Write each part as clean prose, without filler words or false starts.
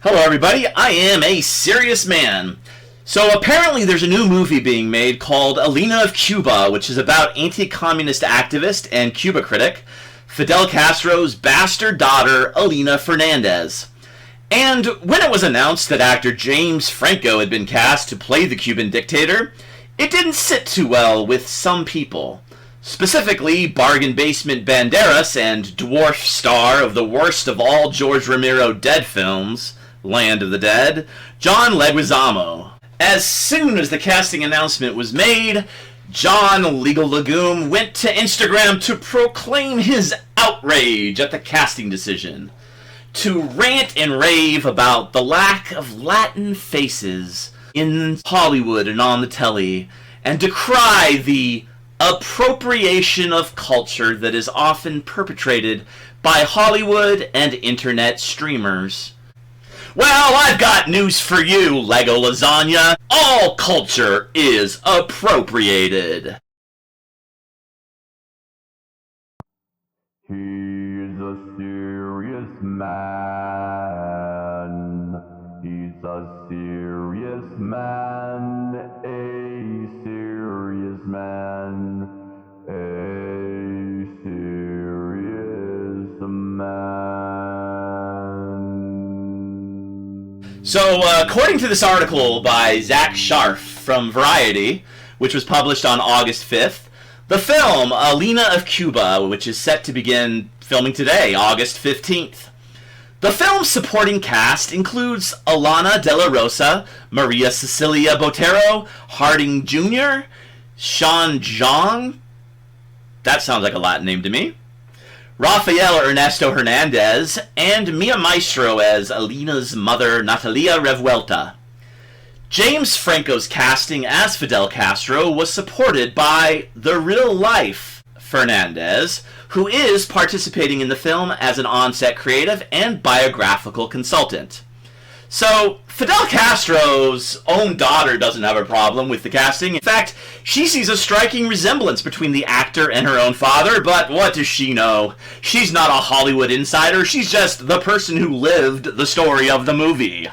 Hello everybody, I am a serious man. So apparently there's a new movie being made called Alina of Cuba, which is about anti-communist activist and Cuba critic Fidel Castro's bastard daughter, Alina Fernandez. And when it was announced that actor James Franco had been cast to play the Cuban dictator, it didn't sit too well with some people. Specifically, bargain basement Banderas and dwarf star of the worst of all George Romero dead films, Land of the Dead, John Leguizamo. As soon as the casting announcement was made, John Legal Legume went to Instagram to proclaim his outrage at the casting decision, to rant and rave about the lack of Latin faces in Hollywood and on the telly, and decry the appropriation of culture that is often perpetrated by Hollywood and internet streamers. Well, I've got news for you, Lego Lasagna. All culture is appropriated. He's a serious man. He's a serious man. A serious man. A serious man. So, according to this article by Zach Sharf from Variety, which was published on August 5th, the film Alina of Cuba, which is set to begin filming today, August 15th. The film's supporting cast includes Alana De La Rosa, Maria Cecilia Botero, Harding Jr., Sean Zhang, that sounds like a Latin name to me, Rafael Ernesto Hernandez, and Mia Maestro as Alina's mother, Natalia Revuelta. James Franco's casting as Fidel Castro was supported by the real-life Fernandez, who is participating in the film as an on-set creative and biographical consultant. So, Fidel Castro's own daughter doesn't have a problem with the casting. In fact, she sees a striking resemblance between the actor and her own father, but what does she know? She's not a Hollywood insider, she's just the person who lived the story of the movie.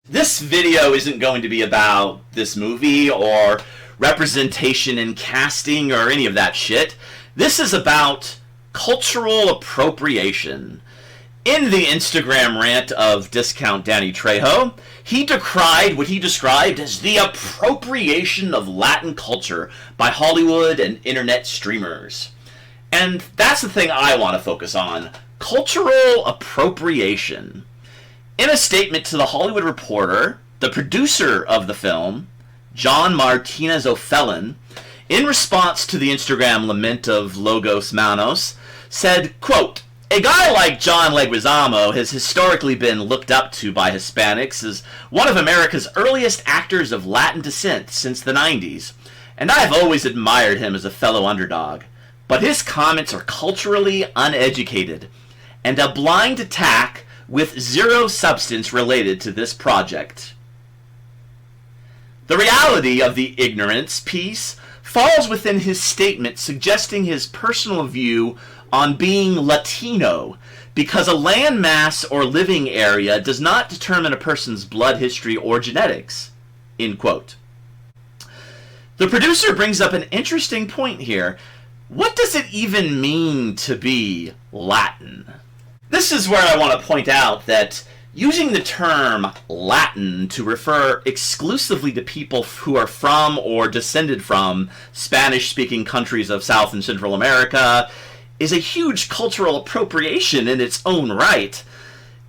This video isn't going to be about this movie or representation in casting or any of that shit. This is about cultural appropriation. In the Instagram rant of Discount Danny Trejo, he decried what he described as the appropriation of Latin culture by Hollywood and internet streamers. And that's the thing I want to focus on: cultural appropriation. In a statement to The Hollywood Reporter, the producer of the film, John Martinez O'Felon, in response to the Instagram lament of Logos Manos, said, quote, "A guy like John Leguizamo has historically been looked up to by Hispanics as one of America's earliest actors of Latin descent since the 90s, and I've always admired him as a fellow underdog. But his comments are culturally uneducated, and a blind attack with zero substance related to this project." The reality of the ignorance piece falls within his statement, suggesting his personal view on being Latino, because a landmass or living area does not determine a person's blood history or genetics, end quote. The producer brings up an interesting point here. What does it even mean to be Latin? This is where I want to point out that using the term Latin to refer exclusively to people who are from or descended from Spanish-speaking countries of South and Central America is a huge cultural appropriation in its own right.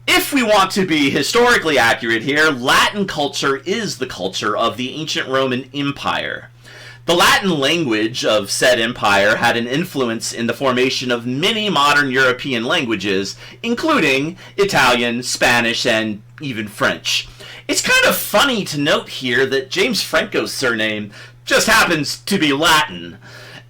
If we want to be historically accurate here, Latin culture is the culture of the ancient Roman Empire. The Latin language of said empire had an influence in the formation of many modern European languages, including Italian, Spanish, and even French. It's kind of funny to note here that James Franco's surname just happens to be Latin,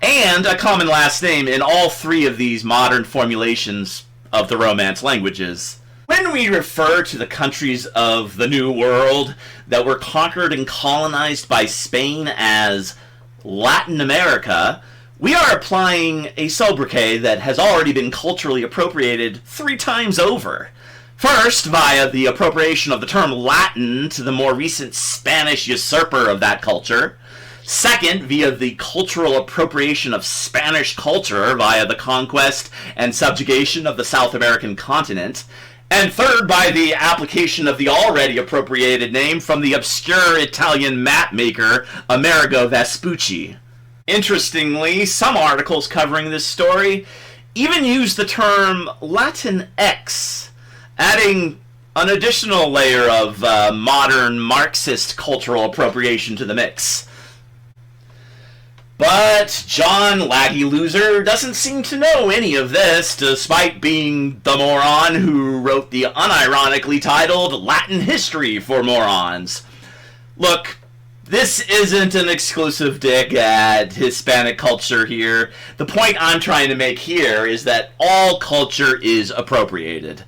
and a common last name in all three of these modern formulations of the Romance languages. When we refer to the countries of the New World that were conquered and colonized by Spain as Latin America, We are applying a sobriquet that has already been culturally appropriated 3 times over. First, via the appropriation of the term Latin to the more recent Spanish usurper of that culture. Second, via the cultural appropriation of Spanish culture via the conquest and subjugation of the South American continent. And third, by the application of the already appropriated name from the obscure Italian map maker Amerigo Vespucci. Interestingly, some articles covering this story even use the term Latinx, adding an additional layer of modern Marxist cultural appropriation to the mix. But John Laggy Loser doesn't seem to know any of this, despite being the moron who wrote the unironically titled Latin History for Morons. Look, this isn't an exclusive dig at Hispanic culture here. The point I'm trying to make here is that all culture is appropriated.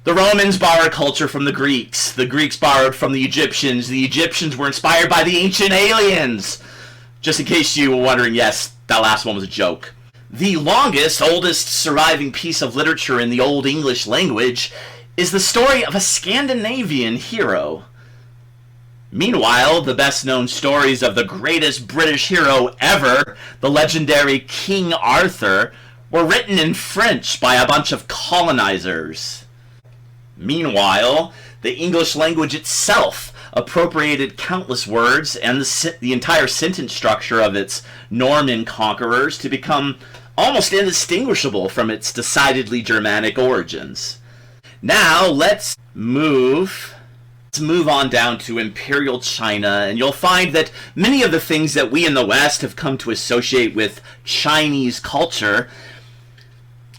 The Romans borrowed culture from the Greeks borrowed from the Egyptians were inspired by the ancient aliens. Just in case you were wondering, yes, that last one was a joke. The longest, oldest surviving piece of literature in the Old English language is the story of a Scandinavian hero. Meanwhile, the best-known stories of the greatest British hero ever, the legendary King Arthur, were written in French by a bunch of colonizers. Meanwhile, the English language itself appropriated countless words and the entire sentence structure of its Norman conquerors to become almost indistinguishable from its decidedly Germanic origins. Now, let's move on down to Imperial China, and you'll find that many of the things that we in the West have come to associate with Chinese culture,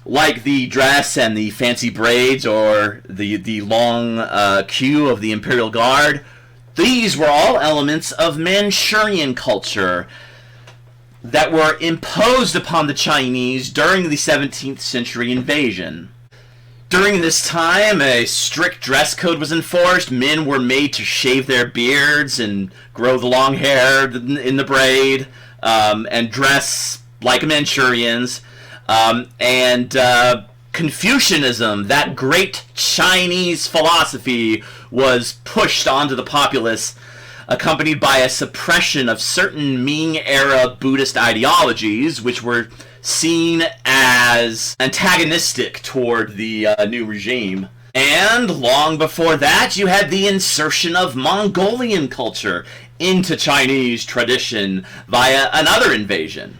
like the dress and the fancy braids or the long queue of the Imperial Guard, these were all elements of Manchurian culture that were imposed upon the Chinese during the 17th century invasion. During this time, a strict dress code was enforced. Men were made to shave their beards and grow the long hair in the braid, and dress like Manchurians. Confucianism, that great Chinese philosophy, was pushed onto the populace, accompanied by a suppression of certain Ming-era Buddhist ideologies, which were seen as antagonistic toward the new regime. And long before that, you had the insertion of Mongolian culture into Chinese tradition via another invasion.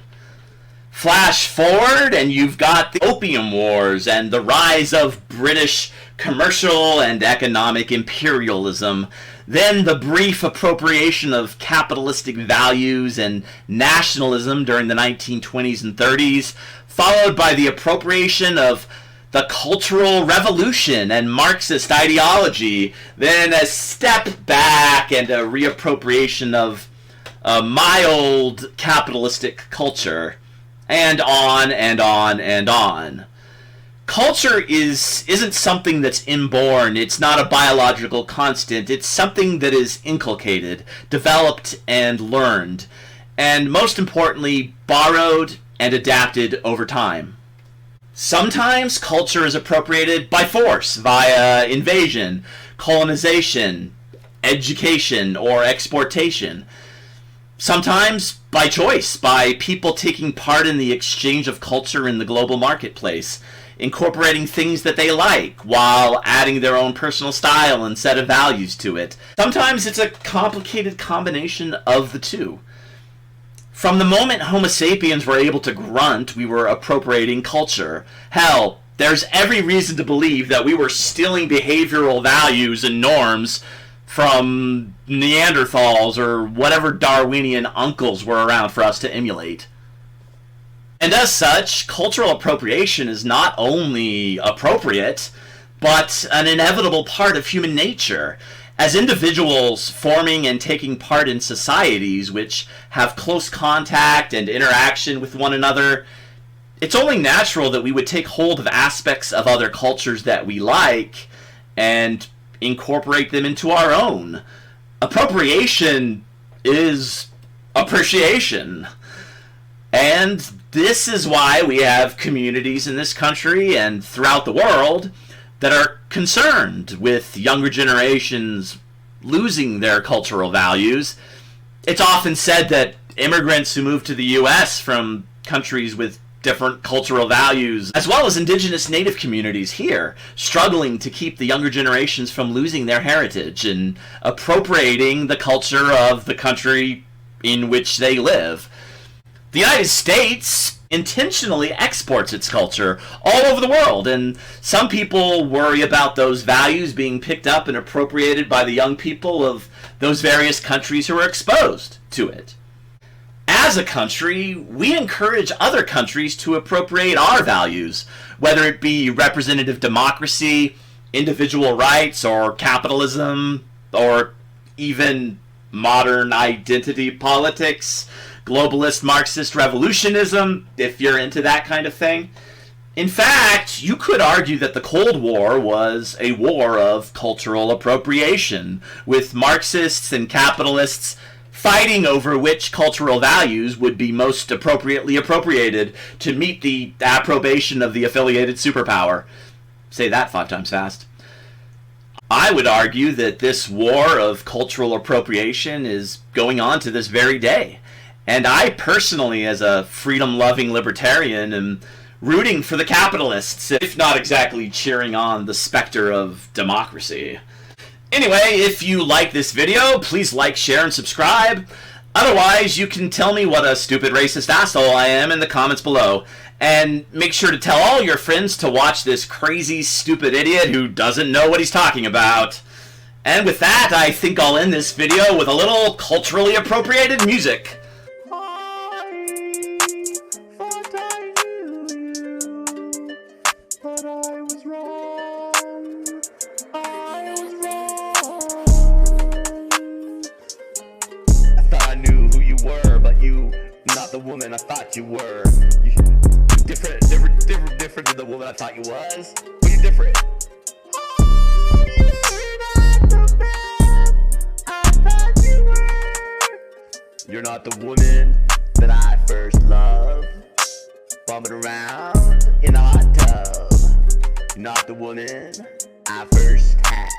Flash forward, and you've got the Opium Wars and the rise of British commercial and economic imperialism, then the brief appropriation of capitalistic values and nationalism during the 1920s and 30s, followed by the appropriation of the Cultural Revolution and Marxist ideology, then a step back and a reappropriation of mild capitalistic culture. And on and on and on. Culture isn't something that's inborn. It's not a biological constant. It's something that is inculcated, developed, and learned. And most importantly, borrowed and adapted over time. Sometimes culture is appropriated by force, via invasion, colonization, education, or exportation. Sometimes by choice, by people taking part in the exchange of culture in the global marketplace, incorporating things that they like while adding their own personal style and set of values to it. Sometimes it's a complicated combination of the two. From the moment Homo sapiens were able to grunt, we were appropriating culture. Hell, there's every reason to believe that we were stealing behavioral values and norms from Neanderthals or whatever Darwinian uncles were around for us to emulate. And as such, cultural appropriation is not only appropriate, but an inevitable part of human nature. As individuals forming and taking part in societies which have close contact and interaction with one another, it's only natural that we would take hold of aspects of other cultures that we like and incorporate them into our own. Appropriation is appreciation. And This is why we have communities in this country and throughout the world that are concerned with younger generations losing their cultural values. It's often said that immigrants who move to the U.S. from countries with different cultural values, as well as indigenous native communities here, struggling to keep the younger generations from losing their heritage and appropriating the culture of the country in which they live. The United States intentionally exports its culture all over the world, and some people worry about those values being picked up and appropriated by the young people of those various countries who are exposed to it. As a country, we encourage other countries to appropriate our values, whether it be representative democracy, individual rights, or capitalism, or even modern identity politics, globalist Marxist revolutionism, if you're into that kind of thing. In fact, you could argue that the Cold War was a war of cultural appropriation, with Marxists and capitalists fighting over which cultural values would be most appropriately appropriated to meet the approbation of the affiliated superpower. Say that 5 times fast. I would argue that this war of cultural appropriation is going on to this very day. And I personally, as a freedom-loving libertarian, am rooting for the capitalists, if not exactly cheering on the specter of democracy. Anyway, if you like this video, please like, share, and subscribe. Otherwise, you can tell me what a stupid racist asshole I am in the comments below. And make sure to tell all your friends to watch this crazy, stupid idiot who doesn't know what he's talking about. And with that, I think I'll end this video with a little culturally appropriated music. But I was wrong. I was wrong. I thought I knew who you were, but you not the woman I thought you were. You different than the woman I thought you was. But you're different. You're not the woman that I first loved. Bumming around in a hot tub. You're not the woman I first had.